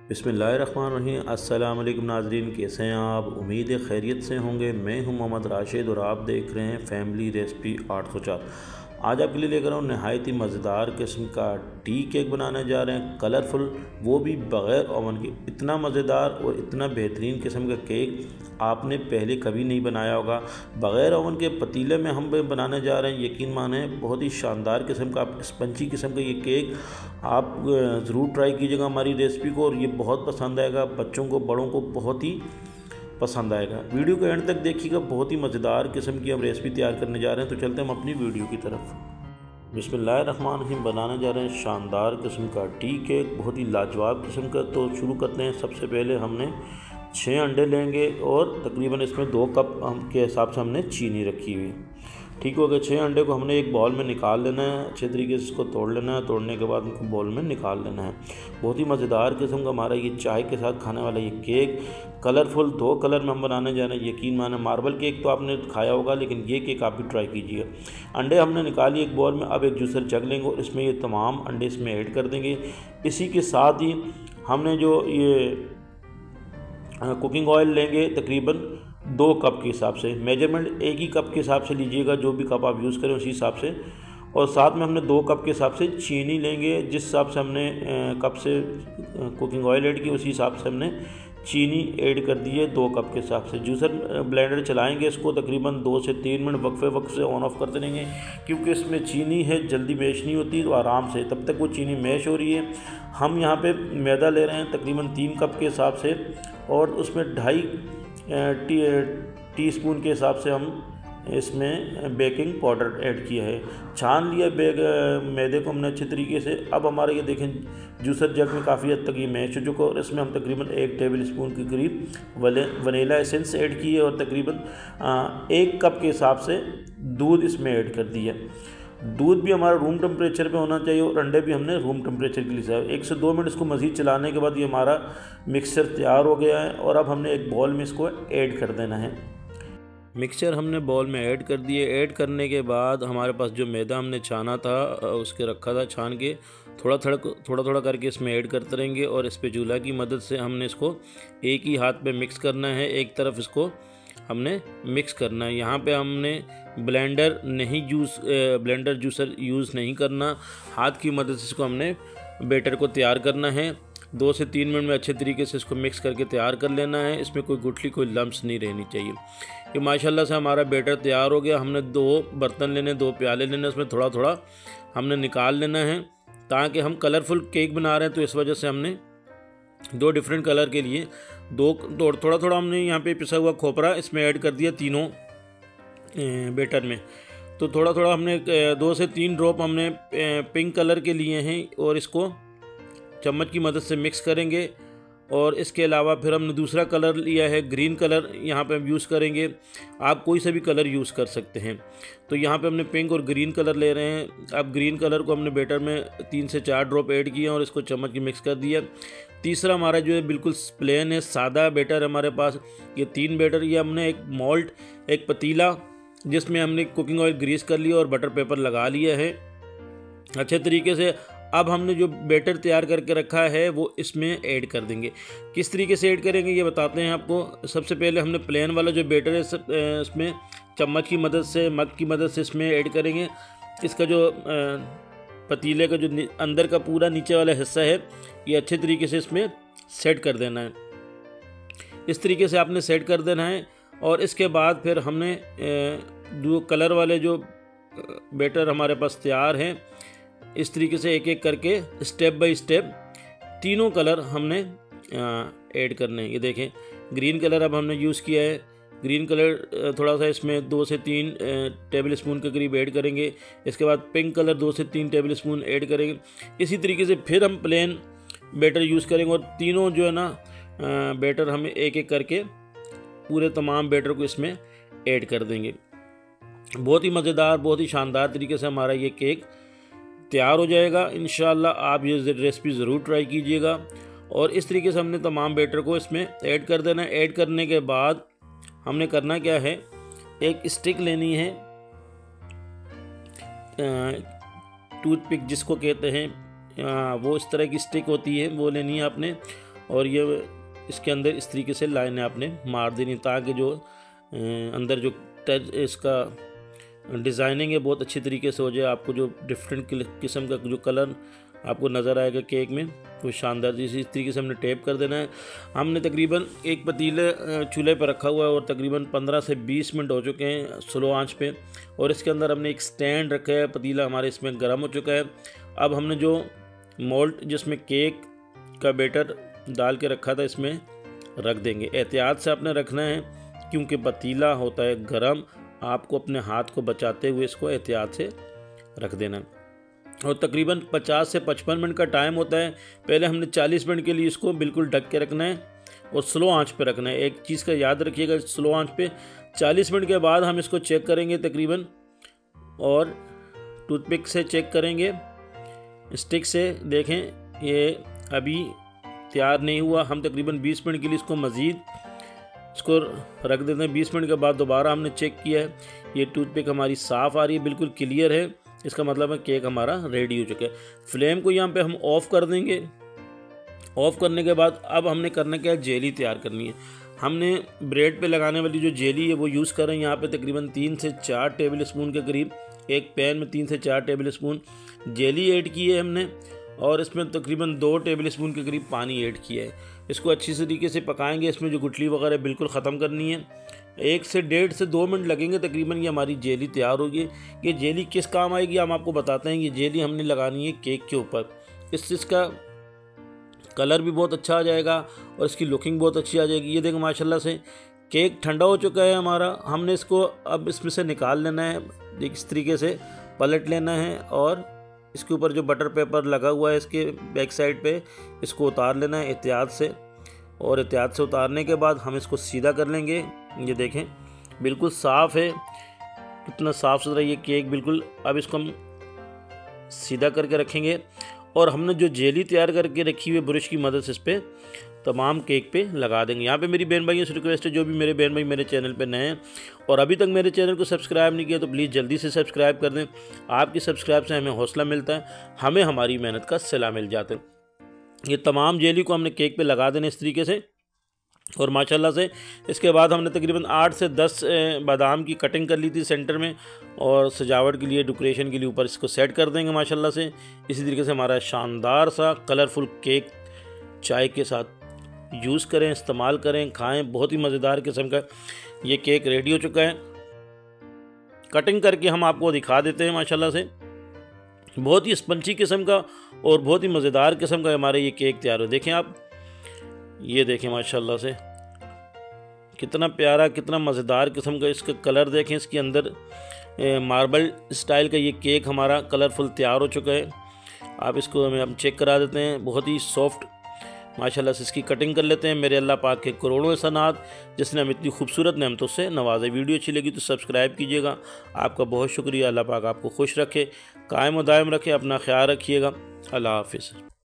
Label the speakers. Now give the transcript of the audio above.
Speaker 1: बिस्मिल्लाहिर्रहमानिर्रहीम। अस्सलाम वालेकुम नाज़रीन, कैसे हैं आप? उम्मीद है खैरियत से होंगे। मैं हूं मोहम्मद राशिद और आप देख रहे हैं फैमिली रेसिपी 804। आज आपके लिए लेकर आऊँ नहायत ही मज़ेदार किस्म का टी केक बनाने जा रहे हैं, कलरफुल, वो भी बग़ैर ओवन के। इतना मज़ेदार और इतना बेहतरीन किस्म का केक आपने पहले कभी नहीं बनाया होगा। बग़ैर ओवन के पतीले में हम बनाने जा रहे हैं। यकीन माने बहुत ही शानदार किस्म का स्पंची किस्म का ये केक आप ज़रूर ट्राई कीजिएगा हमारी रेसिपी को, और ये बहुत पसंद आएगा। बच्चों को, बड़ों को बहुत ही पसंद आएगा। वीडियो को एंड तक देखिएगा, बहुत ही मज़ेदार किस्म की हम रेसिपी तैयार करने जा रहे हैं। तो चलते हैं हम अपनी वीडियो की तरफ। बिस्मिल्लाहिर्रहमानिर्रहीम। बनाने जा रहे हैं शानदार किस्म का टी केक, बहुत ही लाजवाब किस्म का। तो शुरू करते हैं। सबसे पहले हमने 6 अंडे लेंगे और तकरीबन इसमें 2 कप हम के हिसाब से हमने चीनी रखी हुई है। ठीक हो गया। 6 अंडे को हमने एक बाउल में निकाल लेना है। अच्छे तरीके से इसको तोड़ लेना है। तोड़ने के बाद उनको बाउल में निकाल लेना है। बहुत ही मज़ेदार किस्म का हमारा ये चाय के साथ खाने वाला ये केक, कलरफुल 2 कलर में हम बनाने जा रहे हैं। यकीन माने मार्बल केक तो आपने खाया होगा, लेकिन ये केक आप भी ट्राई कीजिए। अंडे हमने निकाली एक बाउल में। अब एक जूसर जग लेंगे और इसमें ये तमाम अंडे इसमें ऐड कर देंगे। इसी के साथ ही हमने जो ये कुकिंग ऑयल लेंगे तकरीबन 2 कप के हिसाब से। मेजरमेंट एक ही कप के हिसाब से लीजिएगा, जो भी कप आप यूज़ करें उसी हिसाब से। और साथ में हमने 2 कप के हिसाब से चीनी लेंगे। जिस हिसाब से हमने कप से कुकिंग ऑयल ऐड की, उसी हिसाब से हमने चीनी ऐड कर दी है 2 कप के हिसाब से। जूसर ब्लेंडर चलाएंगे इसको तकरीबन 2 से 3 मिनट वक्फे से ऑन ऑफ करते रहेंगे, क्योंकि इसमें चीनी है, जल्दी मैश नहीं होती। तो आराम से तब तक वो चीनी मैश हो रही है। हम यहाँ पे मैदा ले रहे हैं तकरीबन 3 कप के हिसाब से, और उसमें 2.5 टीस्पून के हिसाब से हम इसमें बेकिंग पाउडर ऐड किया है। छान लिया मैदे को हमने अच्छे तरीके से। अब हमारा ये देखें जूसर जग में काफ़ी हद तक ये मैश हो चुका है, और इसमें हम तकरीबन 1 टेबल स्पून के करीब वनीला एसेंस ऐड किए, और तकरीबन 1 कप के हिसाब से दूध इसमें ऐड कर दिया। दूध भी हमारा रूम टेम्परेचर पे होना चाहिए, और अंडे भी हमने रूम टेम्परेचर के लिए 1 से 2 मिनट इसको मज़ीद चलाने के बाद ये हमारा मिक्सचर तैयार हो गया है। और अब हमने एक बॉल में इसको ऐड कर देना है। मिक्सचर हमने बॉल में ऐड कर दिए। ऐड करने के बाद हमारे पास जो मैदा हमने छाना था उसके रखा था छान के, थोड़ा थोड़ा करके इसमें ऐड करते रहेंगे, और स्पैचुला की मदद से हमने इसको एक ही हाथ पे मिक्स करना है। एक तरफ इसको हमने मिक्स करना है। यहाँ पे हमने ब्लेंडर जूसर यूज़ नहीं करना। हाथ की मदद से इसको हमने बैटर को तैयार करना है। 2 से 3 मिनट में अच्छे तरीके से इसको मिक्स करके तैयार कर लेना है। इसमें कोई गुठली, कोई लम्स नहीं रहनी चाहिए। ये माशाल्लाह से हमारा बैटर तैयार हो गया। हमने 2 बर्तन लेने, 2 प्याले लेने, उसमें थोड़ा थोड़ा हमने निकाल लेना है, ताकि हम कलरफुल केक बना रहे हैं। तो इस वजह से हमने 2 डिफरेंट कलर के लिए थोड़ा थोड़ा हमने यहाँ पे पिसा हुआ खोपरा इसमें ऐड कर दिया तीनों बैटर में। तो थोड़ा थोड़ा हमने 2 से 3 ड्रॉप हमने पिंक कलर के लिए हैं, और इसको चम्मच की मदद से मिक्स करेंगे। और इसके अलावा फिर हमने दूसरा कलर लिया है, ग्रीन कलर यहाँ पे हम यूज़ करेंगे। आप कोई सा भी कलर यूज़ कर सकते हैं। तो यहाँ पे हमने पिंक और ग्रीन कलर ले रहे हैं। अब ग्रीन कलर को हमने बैटर में 3 से 4 ड्रॉप ऐड किए और इसको चम्मच की मिक्स कर दिया। तीसरा हमारा जो है बिल्कुल प्लेन है, सादा बैटर हमारे पास। ये 3 बैटर, ये हमने एक मोल्ड, एक पतीला जिसमें हमने कुकिंग ऑयल ग्रीस कर लिया और बटर पेपर लगा लिया है अच्छे तरीके से। अब हमने जो बैटर तैयार करके रखा है वो इसमें ऐड कर देंगे। किस तरीके से ऐड करेंगे ये बताते हैं आपको। सबसे पहले हमने प्लेन वाला जो बैटर है इसमें चम्मच की मदद से, मग की मदद से इसमें ऐड करेंगे। इसका जो पतीले का जो अंदर का पूरा नीचे वाला हिस्सा है, ये अच्छे तरीके से इसमें सेट कर देना है। इस तरीके से आपने सेट कर देना है। और इसके बाद फिर हमने जो कलर वाले जो बैटर हमारे पास तैयार हैं, इस तरीके से एक एक करके स्टेप बाय स्टेप तीनों कलर हमने ऐड करने हैं। ये देखें ग्रीन कलर अब हमने यूज़ किया है। ग्रीन कलर थोड़ा सा इसमें 2 से 3 टेबल स्पून के करीब ऐड करेंगे। इसके बाद पिंक कलर 2 से 3 टेबल स्पून ऐड करेंगे। इसी तरीके से फिर हम प्लेन बैटर यूज़ करेंगे, और तीनों जो है ना बैटर हमें एक एक करके पूरे तमाम बैटर को इसमें ऐड कर देंगे। बहुत ही मज़ेदार, बहुत ही शानदार तरीके से हमारा ये केक तैयार हो जाएगा। इंशाल्लाह आप ये रेसिपी ज़रूर ट्राई कीजिएगा। और इस तरीके से हमने तमाम बैटर को इसमें ऐड कर देना है। ऐड करने के बाद हमने करना क्या है, एक स्टिक लेनी है, टूथपिक जिसको कहते हैं, वो इस तरह की स्टिक होती है, वो लेनी है आपने। और ये इसके अंदर इस तरीके से लाइनें आपने मार देनी ताकि जो अंदर जो इसका डिज़ाइनिंग है बहुत अच्छी तरीके से हो जाए। आपको जो डिफरेंट किस्म का जो कलर आपको नज़र आएगा केक में वो शानदार। इस तरीके से हमने टेप कर देना है। हमने तकरीबन एक पतीले चूल्हे पर रखा हुआ है और तकरीबन 15 से 20 मिनट हो चुके हैं स्लो आंच पे, और इसके अंदर हमने एक स्टैंड रखा है। पतीला हमारे इसमें गर्म हो चुका है। अब हमने जो मोल्ड जिसमें केक का बैटर डाल के रखा था इसमें रख देंगे। एहतियात से आपने रखना है क्योंकि पतीला होता है गर्म, आपको अपने हाथ को बचाते हुए इसको एहतियात से रख देना। और तकरीबन 50 से 55 मिनट का टाइम होता है। पहले हमने 40 मिनट के लिए इसको बिल्कुल ढक के रखना है और स्लो आंच पे रखना है। एक चीज़ का याद रखिएगा, स्लो आंच पे 40 मिनट के बाद हम इसको चेक करेंगे तकरीबन, और टूथपिक से चेक करेंगे, स्टिक से देखें ये अभी तैयार नहीं हुआ। हम तकरीबन 20 मिनट के लिए इसको मज़ीद इसको रख देते हैं। 20 मिनट के बाद दोबारा हमने चेक किया है, ये टूथपिक हमारी साफ़ आ रही है, बिल्कुल क्लियर है। इसका मतलब है केक हमारा रेडी हो चुका है। फ्लेम को यहाँ पे हम ऑफ़ कर देंगे। ऑफ़ करने के बाद अब हमने करना क्या है, जेली तैयार करनी है। हमने ब्रेड पे लगाने वाली जो जेली है वो यूज़ कर रहे हैं। यहाँ पे तकरीबन 3 से 4 टेबल स्पून के करीब एक पैन में 3 से 4 टेबल स्पून जेली ऐड की है हमने, और इसमें तकरीबन 2 टेबल स्पून के करीब पानी ऐड किया है। इसको अच्छी तरीके से पकाएंगे। इसमें जो गुठली वगैरह बिल्कुल ख़त्म करनी है। 1 से 1.5 से 2 मिनट लगेंगे तकरीबन, ये हमारी जेली तैयार होगी। ये जेली किस काम आएगी हम आपको बताते हैं। ये जेली हमने लगानी है केक के ऊपर, इससे इसका कलर भी बहुत अच्छा आ जाएगा और इसकी लुकिंग बहुत अच्छी आ जाएगी। ये देखो माशाल्लाह से केक ठंडा हो चुका है हमारा। हमने इसको अब इसमें से निकाल लेना है। देख इस तरीके से पलट लेना है और इसके ऊपर जो बटर पेपर लगा हुआ है इसके बैक साइड पे इसको उतार लेना है एहतियात से, और एहतियात से उतारने के बाद हम इसको सीधा कर लेंगे। ये देखें बिल्कुल साफ़ है, कितना साफ़ सुथरा ये केक बिल्कुल। अब इसको हम सीधा करके रखेंगे और हमने जो जेली तैयार करके रखी हुई ब्रश की मदद से इस पर तमाम केक पे लगा देंगे। यहाँ पे मेरी बहन भाइयों से रिक्वेस्ट है, जो भी मेरे बहन भाई मेरे चैनल पे नए हैं और अभी तक मेरे चैनल को सब्सक्राइब नहीं किया तो प्लीज़ जल्दी से सब्सक्राइब कर दें। आपकी सब्सक्राइब से हमें हौसला मिलता है, हमें हमारी मेहनत का सिला मिल जाता है। ये तमाम जेली को हमने केक पे लगा देना इस तरीके से, और माशाल्लाह से इसके बाद हमने तकरीबन 8 से 10 बादाम की कटिंग कर ली थी सेंटर में, और सजावट के लिए डेकोरेशन के लिए ऊपर इसको सेट कर देंगे माशाल्लाह से। इसी तरीके से हमारा शानदार सा कलरफुल केक चाय के साथ यूज़ करें, इस्तेमाल करें, खाएं। बहुत ही मज़ेदार किस्म का ये केक रेडी हो चुका है। कटिंग करके हम आपको दिखा देते हैं माशाल्लाह से। बहुत ही स्पंजी किस्म का और बहुत ही मज़ेदार किस्म का हमारे ये केक तैयार हो। देखें आप, ये देखें माशाल्लाह से कितना प्यारा, कितना मज़ेदार किस्म का इसका कलर देखें। इसके अंदर मार्बल स्टाइल का ये केक हमारा कलरफुल तैयार हो चुका है। आप इसको हम चेक करा देते हैं। बहुत ही सॉफ्ट माशाल्लाह से इसकी कटिंग कर लेते हैं। मेरे अल्लाह पाक के करोड़ों एहसानात जिसने हम इतनी खूबसूरत नेमतों से नवाजा। वीडियो अच्छी लगी तो सब्सक्राइब कीजिएगा। आपका बहुत शुक्रिया। अल्लाह पाक आपको खुश रखे, कायम व दायम रखे। अपना ख्याल रखिएगा। अल्लाह हाफिज़।